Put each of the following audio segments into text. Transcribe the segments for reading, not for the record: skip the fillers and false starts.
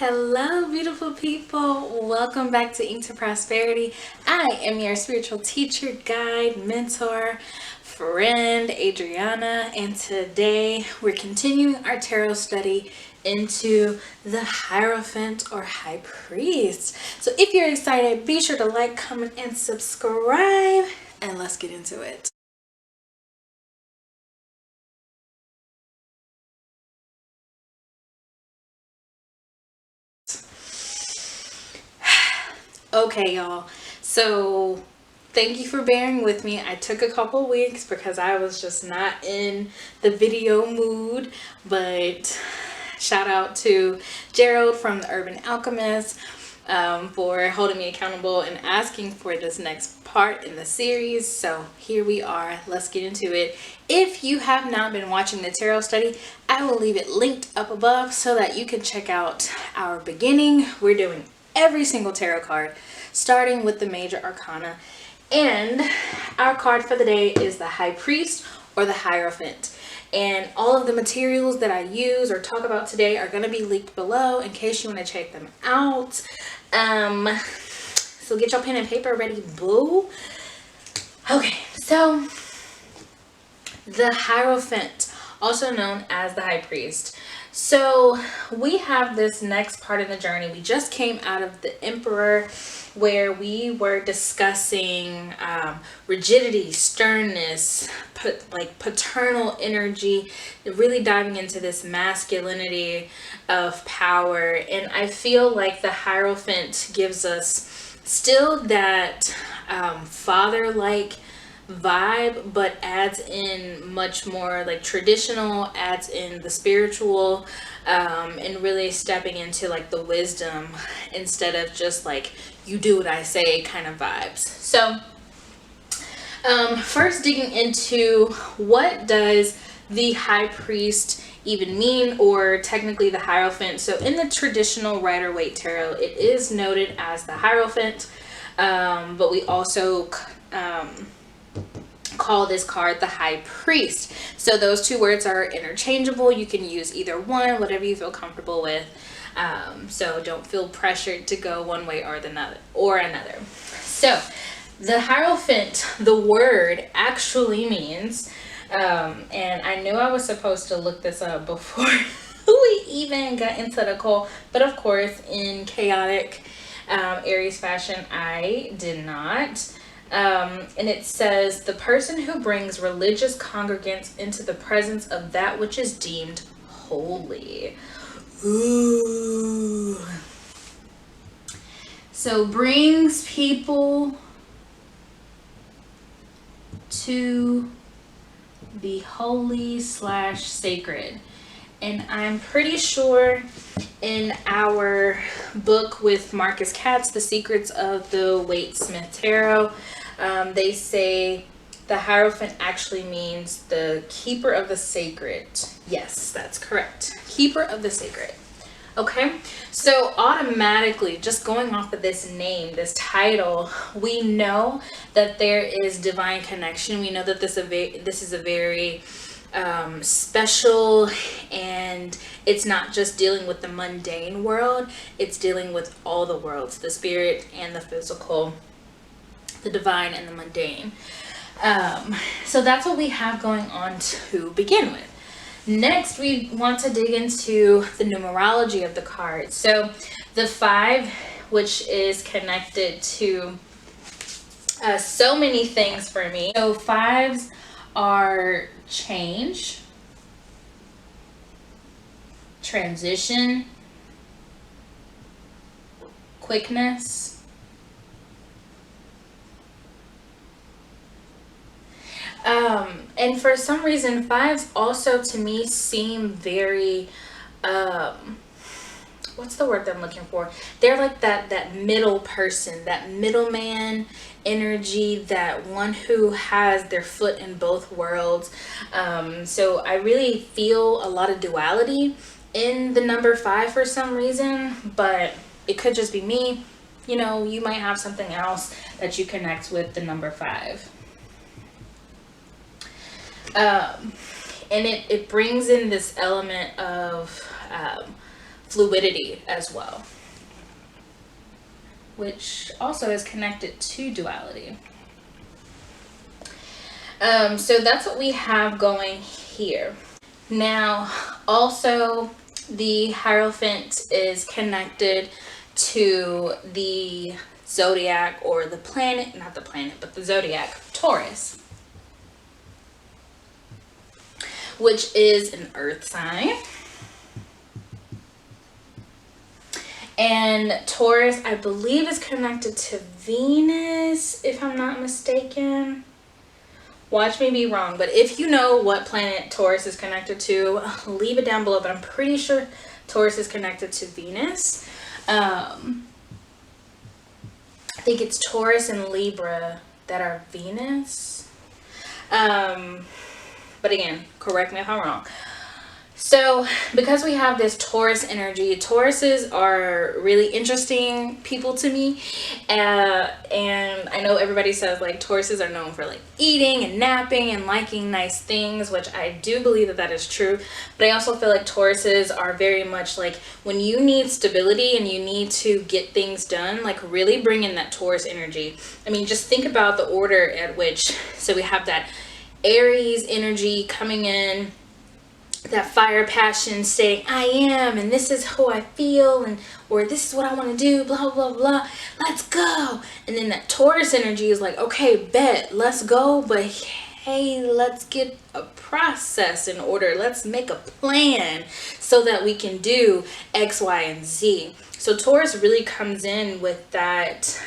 Hello, beautiful people. Welcome back to Into Prosperity. I am your spiritual teacher, guide, mentor, friend, Adriana, and today we're continuing our tarot study into the Hierophant or High Priest. So if you're excited, be sure to like, comment, and subscribe, and let's get into it. Okay, y'all. So thank you for bearing with me. I took a couple weeks because I was just not in the video mood, but shout out to Gerald from the Urban Alchemist for holding me accountable and asking for this next part in the series. So here we are. Let's get into it. If you have not been watching the tarot study, I will leave it linked up above so that you can check out our beginning. We're doing every single tarot card, starting with the major arcana. And our card for the day is the High Priest or the Hierophant. And all of the materials that I use or talk about today are going to be linked below in case you want to check them out. So get your pen and paper ready, boo. Okay, so the Hierophant, also known as the High Priest. So we have this next part of the journey. We just came out of the Emperor, where we were discussing rigidity, sternness, paternal energy, really diving into this masculinity of power. And I feel like the Hierophant gives us still that father-like vibe, but adds in much more like traditional, adds in the spiritual, and really stepping into like the wisdom instead of just like you do what I say kind of vibes. So first digging into what does the High Priest even mean, or technically the Hierophant. So in the traditional Rider-Waite tarot, it is noted as the Hierophant, but we also call this card the High Priest. So those two words are interchangeable. You can use either one, whatever you feel comfortable with. So don't feel pressured to go one way or another. So the Hierophant, the word actually means, and I knew I was supposed to look this up before we even got into the call, but of course in chaotic Aries fashion, I did not. And it says, the person who brings religious congregants into the presence of that which is deemed holy. Ooh. So brings people to the holy / sacred. And I'm pretty sure in our book with Marcus Katz, The Secrets of the Waite-Smith Tarot, they say the Hierophant actually means the keeper of the sacred. Yes, that's correct. Keeper of the sacred. Okay, so automatically, just going off of this name, this title, we know that there is divine connection. We know that this is a very special, and it's not just dealing with the mundane world, it's dealing with all the worlds, the spirit and the physical, the divine and the mundane. So that's what we have going on to begin with. Next, we want to dig into the numerology of the card. So the 5, which is connected to so many things for me. So 5s are change, transition, quickness, and for some reason 5s also to me seem very what's the word that I'm looking for? They're like that middle person, that middleman energy, that one who has their foot in both worlds. So I really feel a lot of duality in the number 5 for some reason, but it could just be me. You know, you might have something else that you connect with the number 5. And it brings in this element of fluidity as well, which also is connected to duality. So that's what we have going here. Now, also, the Hierophant is connected to the zodiac, or the planet, not the planet, but the zodiac, Taurus, which is an earth sign. And Taurus, I believe, is connected to Venus, if I'm not mistaken. Watch me be wrong, but if you know what planet Taurus is connected to, leave it down below. But I'm pretty sure Taurus is connected to Venus. I think it's Taurus and Libra that are Venus. But again, correct me if I'm wrong. So because we have this Taurus energy, Tauruses are really interesting people to me. And I know everybody says like Tauruses are known for like eating and napping and liking nice things, which I do believe that that is true. But I also feel like Tauruses are very much like when you need stability and you need to get things done, like really bring in that Taurus energy. I mean, just think about the order at which, so we have that Aries energy coming in, that fire passion saying I am, and this is who I feel, and or this is what I want to do, blah blah blah, let's go. And then that Taurus energy is like, okay, bet, let's go, but hey, let's get a process in order, let's make a plan so that we can do X, Y, and Z. So Taurus really comes in with that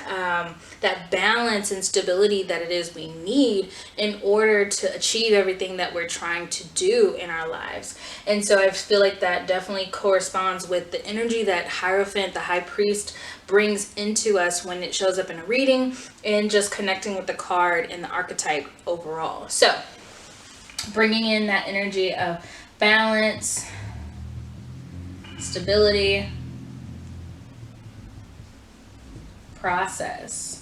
that balance and stability that it is we need in order to achieve everything that we're trying to do in our lives. And so I feel like that definitely corresponds with the energy that Hierophant, the high priest, brings into us when it shows up in a reading, and just connecting with the card and the archetype overall. So bringing in that energy of balance, stability, process.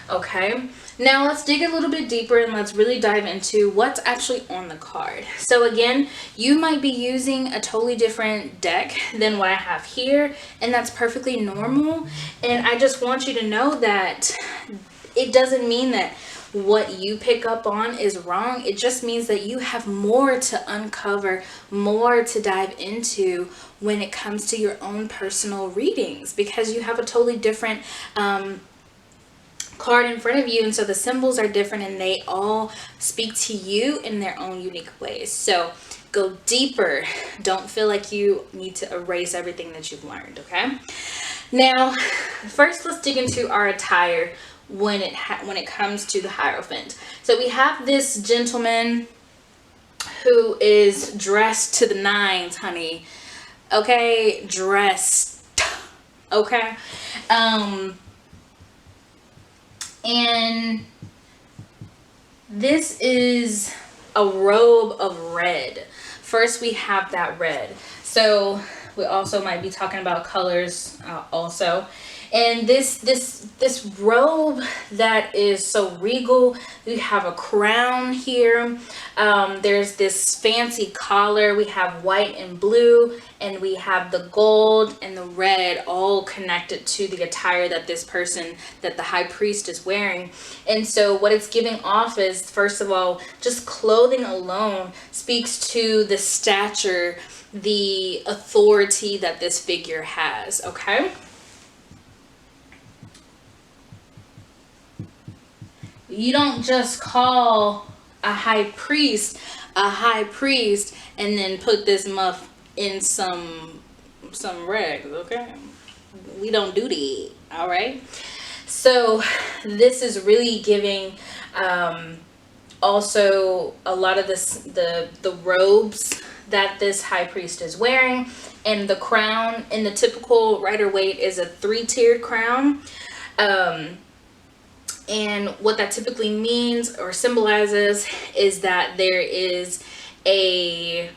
Okay, now let's dig a little bit deeper and let's really dive into what's actually on the card. So again, you might be using a totally different deck than what I have here, and that's perfectly normal. And I just want you to know that it doesn't mean that what you pick up on is wrong. It just means that you have more to uncover, more to dive into when it comes to your own personal readings, because you have a totally different card in front of you, and so the symbols are different and they all speak to you in their own unique ways. So go deeper. Don't feel like you need to erase everything that you've learned. Okay, now first let's dig into our attire when it comes to the Hierophant. So we have this gentleman who is dressed to the nines, honey. Okay, dressed. Okay, and this is a robe of red. First, we have that red. So we also might be talking about colors also. And this robe that is so regal, we have a crown here. There's this fancy collar. We have white and blue, and we have the gold and the red all connected to the attire that this person, that the high priest, is wearing. And so what it's giving off is, first of all, just clothing alone speaks to the stature, the authority that this figure has. Okay. You don't just call a high priest and then put this muff in some rags, okay? We don't do that, all right? So this is really giving also a lot of this, the robes that this high priest is wearing, and the crown. In the typical Rider-Waite is a 3-tiered crown. And what that typically means or symbolizes is that there is a,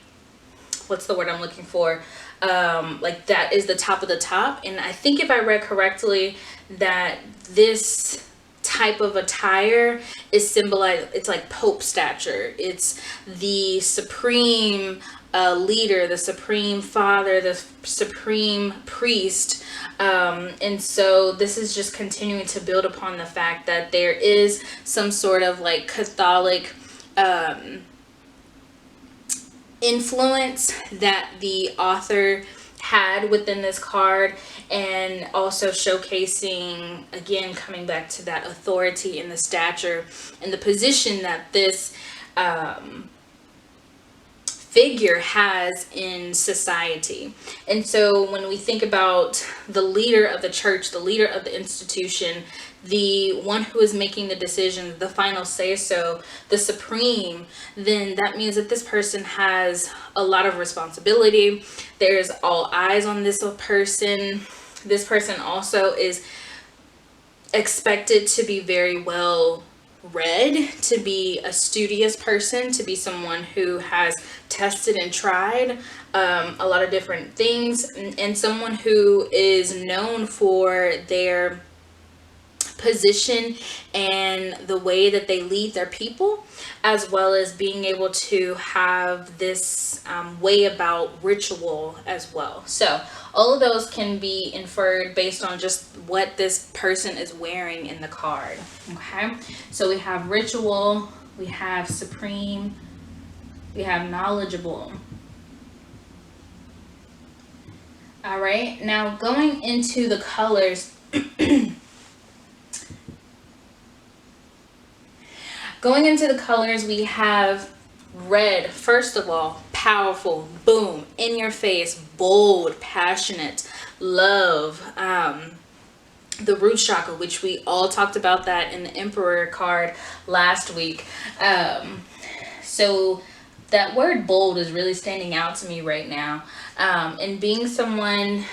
what's the word I'm looking for? Like that is the top of the top. And I think if I read correctly, that this type of attire is symbolized, it's like Pope stature. It's the supreme leader, the supreme father, the supreme priest. And so this is just continuing to build upon the fact that there is some sort of like Catholic influence that the author had within this card, and also showcasing, again, coming back to that authority and the stature and the position that this figure has in society. And so when we think about the leader of the church, the leader of the institution, the one who is making the decision, the final say so, the supreme, then that means that this person has a lot of responsibility. There's all eyes on this person. This person also is expected to be very well read, to be a studious person, to be someone who has tested and tried a lot of different things, and someone who is known for their position and the way that they lead their people, as well as being able to have this way about ritual as well. So all of those can be inferred based on just what this person is wearing in the card. Okay, so we have ritual, we have supreme, we have knowledgeable. All right, now going into the colors. Going into the colors, we have red. First of all, powerful, boom, in your face, bold, passionate, love. The root chakra, which we all talked about that in the Emperor card last week. So that word bold is really standing out to me right now. And being someone,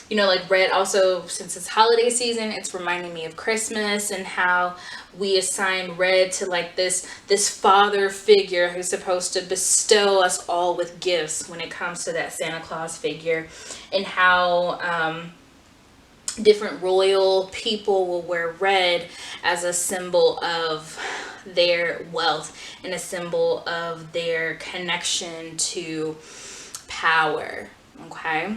you know, like red also, since it's holiday season, it's reminding me of Christmas and how we assign red to like this father figure who's supposed to bestow us all with gifts when it comes to that Santa Claus figure, and how different royal people will wear red as a symbol of their wealth and a symbol of their connection to power. Okay.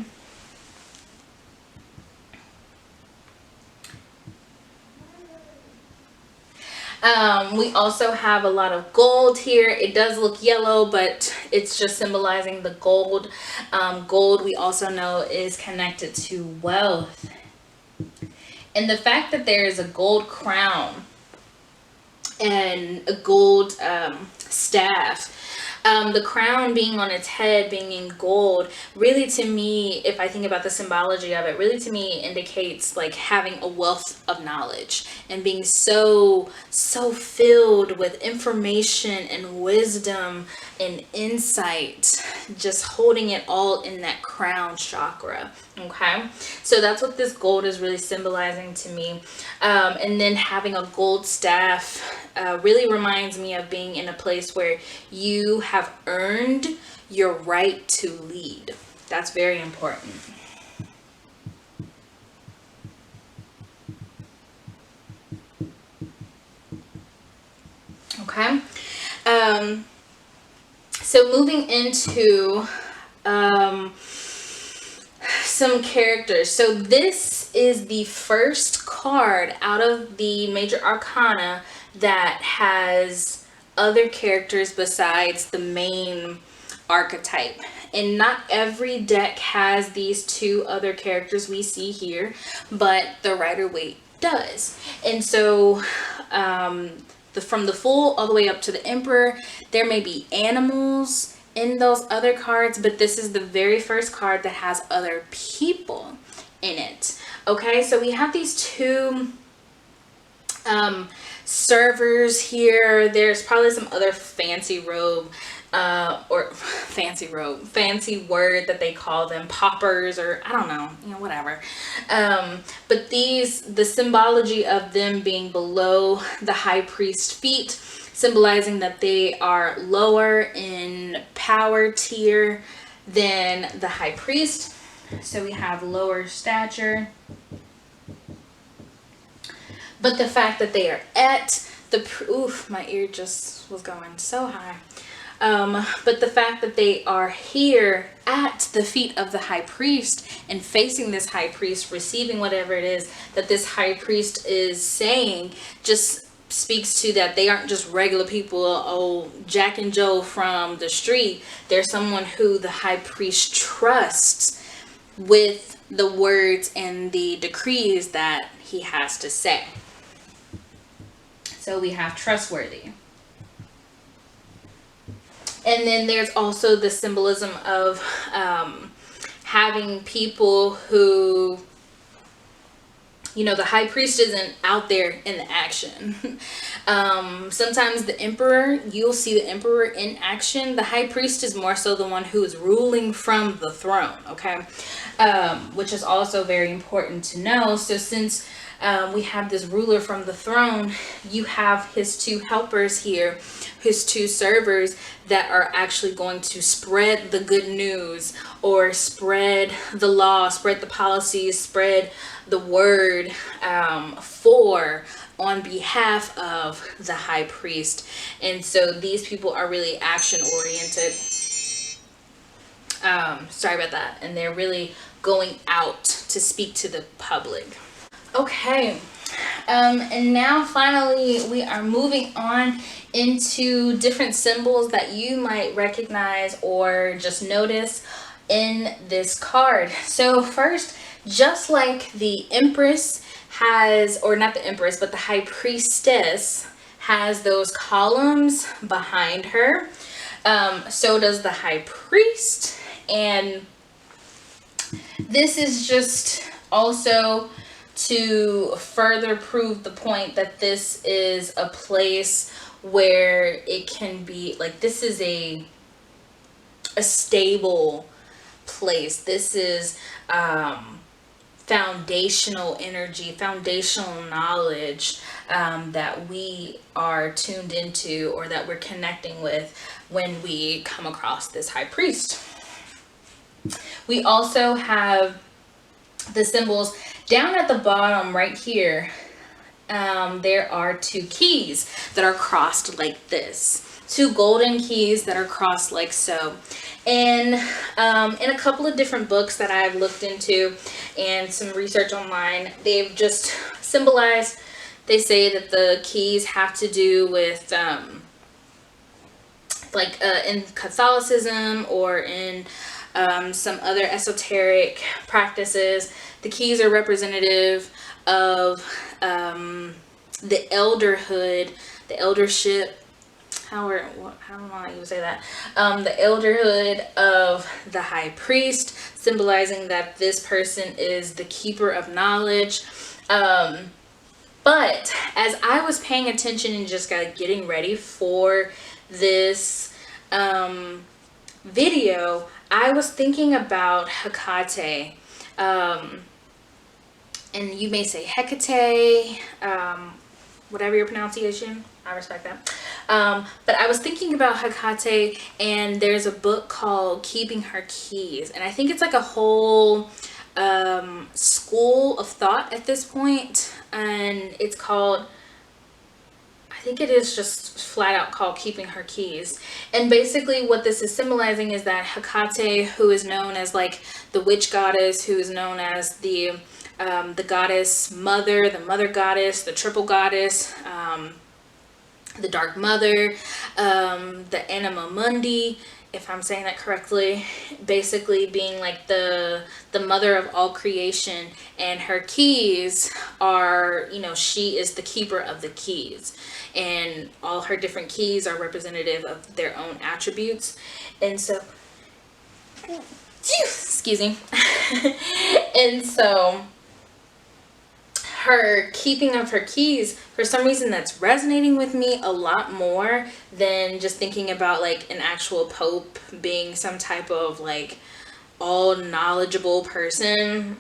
We also have a lot of gold here. It does look yellow, but it's just symbolizing the gold. Gold, we also know, is connected to wealth. And the fact that there is a gold crown and a gold staff, the crown being on its head, being in gold, really to me, if I think about the symbology of it, really to me indicates like having a wealth of knowledge and being so filled with information and wisdom and insight, just holding it all in that crown chakra. Okay, so that's what this gold is really symbolizing to me. And then having a gold staff really reminds me of being in a place where you have earned your right to lead. That's very important. Okay, so moving into some characters. So this is the first card out of the major arcana that has other characters besides the main archetype, and not every deck has these two other characters we see here, but the Rider-Waite does. And so from the Fool all the way up to the Emperor, there may be animals in those other cards, but this is the very first card that has other people in it. Okay, so we have these two servers here. There's probably some other fancy word that they call them, poppers, or I don't know, you know, whatever. But the symbology of them being below the high priest's feet, symbolizing that they are lower in power tier than the high priest. So we have lower stature. But the fact that they are at the, oof, my ear just was going so high. But the fact that they are here at the feet of the high priest and facing this high priest, receiving whatever it is that this high priest is saying, just speaks to that they aren't just regular people, oh, Jack and Joe from the street. They're someone who the high priest trusts with the words and the decrees that he has to say. So we have trustworthy. And then there's also the symbolism of having people who, you know, the high priest isn't out there in the action. Sometimes the emperor, you'll see the emperor in action. The high priest is more so the one who is ruling from the throne, okay? Which is also very important to know. So since we have this ruler from the throne, you have his two helpers here, his two servers that are actually going to spread the good news, or spread the law, spread the policies, spread the word on behalf of the high priest. And so these people are really action oriented. Sorry about that. And they're really going out to speak to the public. Okay, and now finally we are moving on into different symbols that you might recognize or just notice in this card. So first, just like the empress has, or not the empress, but the high priestess has those columns behind her, so does the high priest. And this is just also to further prove the point that this is a place where it can be, like, this is a stable place. This is foundational energy, foundational knowledge that we are tuned into, or that we're connecting with when we come across this high priest. We also have the symbols down at the bottom right here. There are two keys that are crossed like this. Two golden keys that are crossed like so. And in a couple of different books that I've looked into and some research online, they've just symbolized, they say that the keys have to do with in Catholicism or in some other esoteric practices. The keys are representative of the elderhood, the eldership, how do I even say that? The elderhood of the high priest, symbolizing that this person is the keeper of knowledge. But as I was paying attention and just getting ready for this video, I was thinking about Hecate. And you may say Hecate, whatever your pronunciation, I respect that. But I was thinking about Hecate, and there's a book called Keeping Her Keys. And I think it's like a whole school of thought at this point. And it's called, I think it is just flat out called Keeping Her Keys. And basically what this is symbolizing is that Hecate, who is known as like the witch goddess, who is known as the goddess mother, the mother goddess, the triple goddess, the dark mother, the anima mundi, if I'm saying that correctly, basically being like the mother of all creation. And her keys are, you know, she is the keeper of the keys, and all her different keys are representative of their own attributes. And so, excuse me. And so her keeping of her keys, for some reason that's resonating with me a lot more than just thinking about like an actual pope being some type of like all knowledgeable person,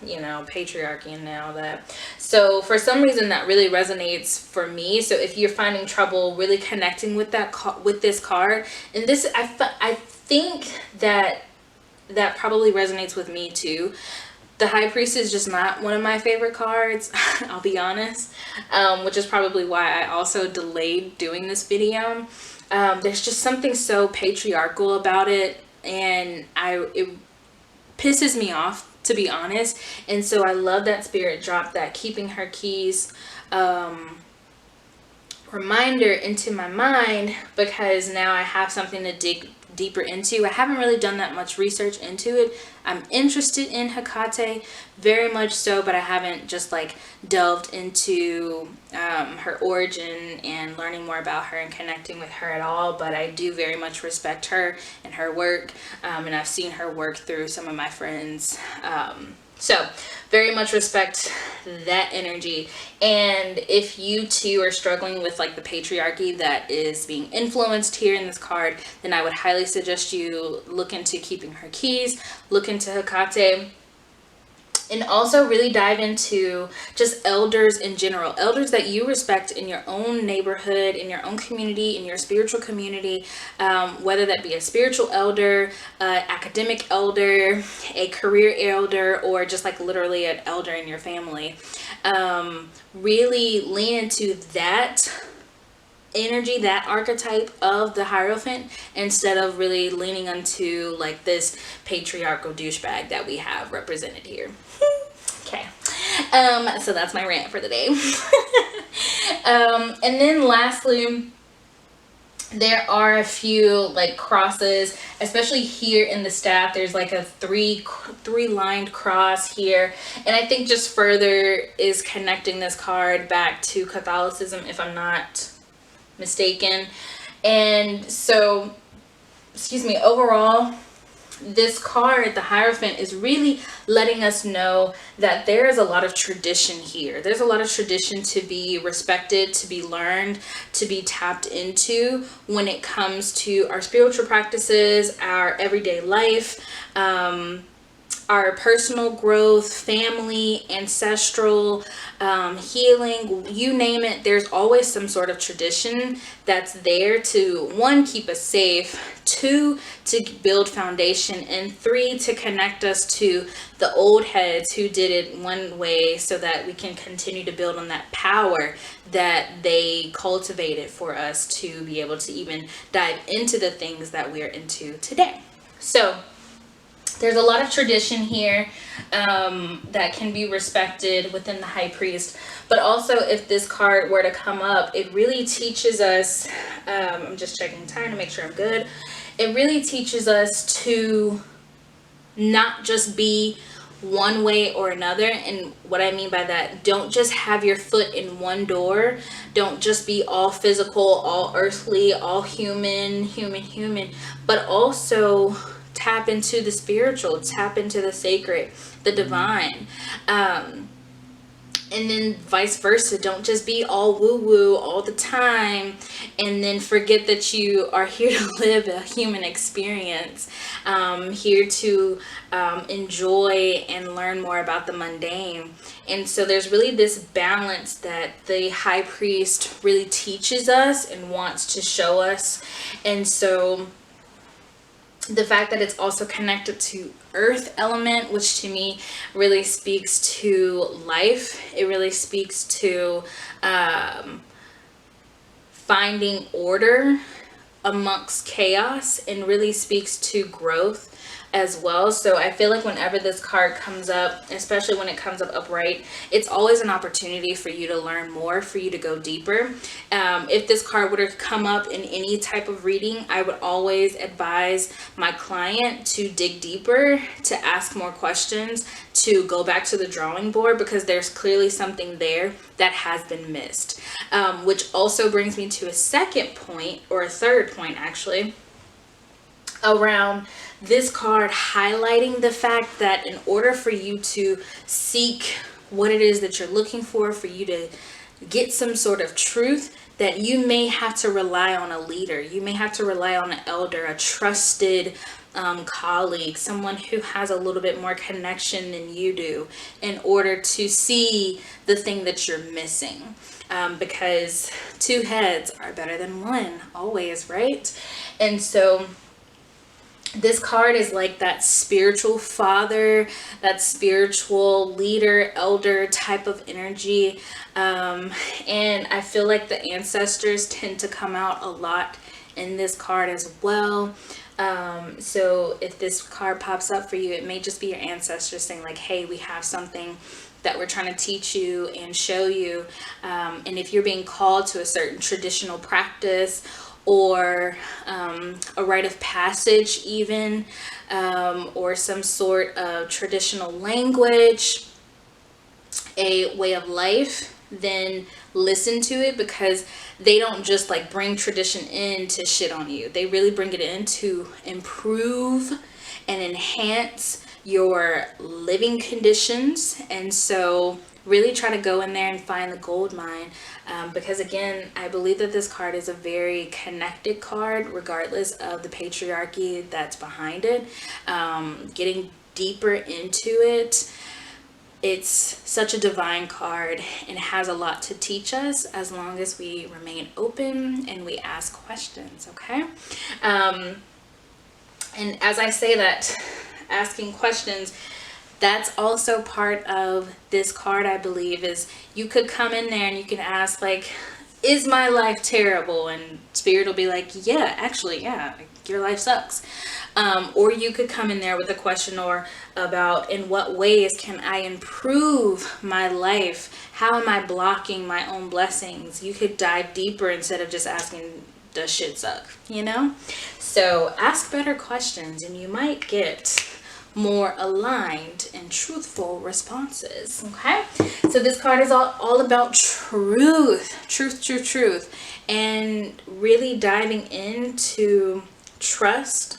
you know, patriarchy and all that. So for some reason that really resonates for me. So if you're finding trouble really connecting with that with this card, and this I think that probably resonates with me too. The High Priest is just not one of my favorite cards, I'll be honest, which is probably why I also delayed doing this video. There's just something so patriarchal about it, and it pisses me off, to be honest. And so I love that Spirit dropped that keeping her keys reminder into my mind, because now I have something to dig deeper into. I haven't really done that much research into it. I'm interested in Hecate, very much so, but I haven't just like delved into her origin and learning more about her and connecting with her at all. But I do very much respect her and her work, and I've seen her work through some of my friends. So very much respect that energy. And if you too are struggling with like the patriarchy that is being influenced here in this card, then I would highly suggest you look into keeping her keys, look into Hecate, and also really dive into just elders in general, elders that you respect in your own neighborhood, in your own community, in your spiritual community, whether that be a spiritual elder, academic elder, a career elder, or just like literally an elder in your family. Really lean into that energy, that archetype of the Hierophant, instead of really leaning onto like this patriarchal douchebag that we have represented here. Okay, so that's my rant for the day. And then lastly, there are a few like crosses, especially here in the staff. There's like a three lined cross here, and I think just further is connecting this card back to Catholicism, if I'm not mistaken. And so, excuse me, overall, this card, the Hierophant, is really letting us know that there is a lot of tradition here. There's a lot of tradition to be respected, to be learned, to be tapped into when it comes to our spiritual practices, our everyday life, our personal growth, family, ancestral, healing, you name it. There's always some sort of tradition that's there to, one, keep us safe, two, to build foundation, and three, to connect us to the old heads who did it one way so that we can continue to build on that power that they cultivated for us to be able to even dive into the things that we're into today. So there's a lot of tradition here that can be respected within the High Priest. But also, if this card were to come up, it really teaches us, I'm just checking time to make sure I'm good. It really teaches us to not just be one way or another. And what I mean by that, don't just have your foot in one door. Don't just be all physical, all earthly, all human, but also tap into the spiritual, tap into the sacred, the divine. And then vice versa. Don't just be all woo-woo all the time and then forget that you are here to live a human experience, here to enjoy and learn more about the mundane. And so there's really this balance that the High Priest really teaches us and wants to show us. And so the fact that it's also connected to earth element, which to me really speaks to life. It really speaks to finding order amongst chaos, and really speaks to growth as well. So I feel like whenever this card comes up, especially when it comes up upright, it's always an opportunity for you to learn more, for you to go deeper. If this card were to come up in any type of reading, I would always advise my client to dig deeper, to ask more questions, to go back to the drawing board, because there's clearly something there that has been missed. Which also brings me to a second point, or a third point actually, around this card highlighting the fact that in order for you to seek what it is that you're looking for you to get some sort of truth, that you may have to rely on a leader. You may have to rely on an elder, a trusted colleague, someone who has a little bit more connection than you do, in order to see the thing that you're missing. Because two heads are better than one, always, right? And so this card is like that spiritual father, that spiritual leader, elder type of energy. And I feel like the ancestors tend to come out a lot in this card as well. So if this card pops up for you, it may just be your ancestors saying like, hey, we have something that we're trying to teach you and show you. And if you're being called to a certain traditional practice or a rite of passage even, or some sort of traditional language, a way of life, then listen to it, because they don't just like bring tradition in to shit on you. They really bring it in to improve and enhance your living conditions. And so really try to go in there and find the gold mine, because again, I believe that this card is a very connected card regardless of the patriarchy that's behind it. Getting deeper into it, it's such a divine card and has a lot to teach us as long as we remain open and we ask questions, okay? And as I say that, asking questions, that's also part of this card, I believe, is you could come in there and you can ask like, is my life terrible? And Spirit will be like, yeah, actually, yeah, your life sucks. Or you could come in there with a question or about, in what ways can I improve my life? How am I blocking my own blessings? You could dive deeper instead of just asking, does shit suck? You know? So ask better questions and you might get more aligned and truthful responses. Okay, so this card is all about truth, and really diving into trust,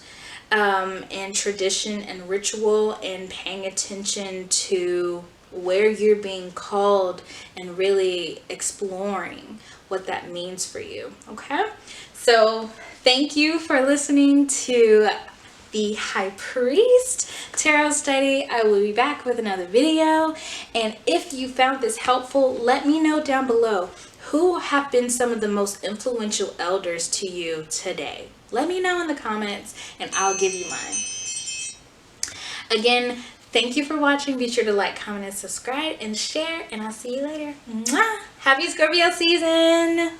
and tradition and ritual, and paying attention to where you're being called and really exploring what that means for you. Okay, so thank you for listening to the High Priest Tarot Study. I will be back with another video, and if you found this helpful, let me know down below who have been some of the most influential elders to you today. Let me know in the comments and I'll give you mine. Again, thank you for watching. Be sure to like, comment, and subscribe, and share, and I'll see you later. Mwah! Happy Scorpio season!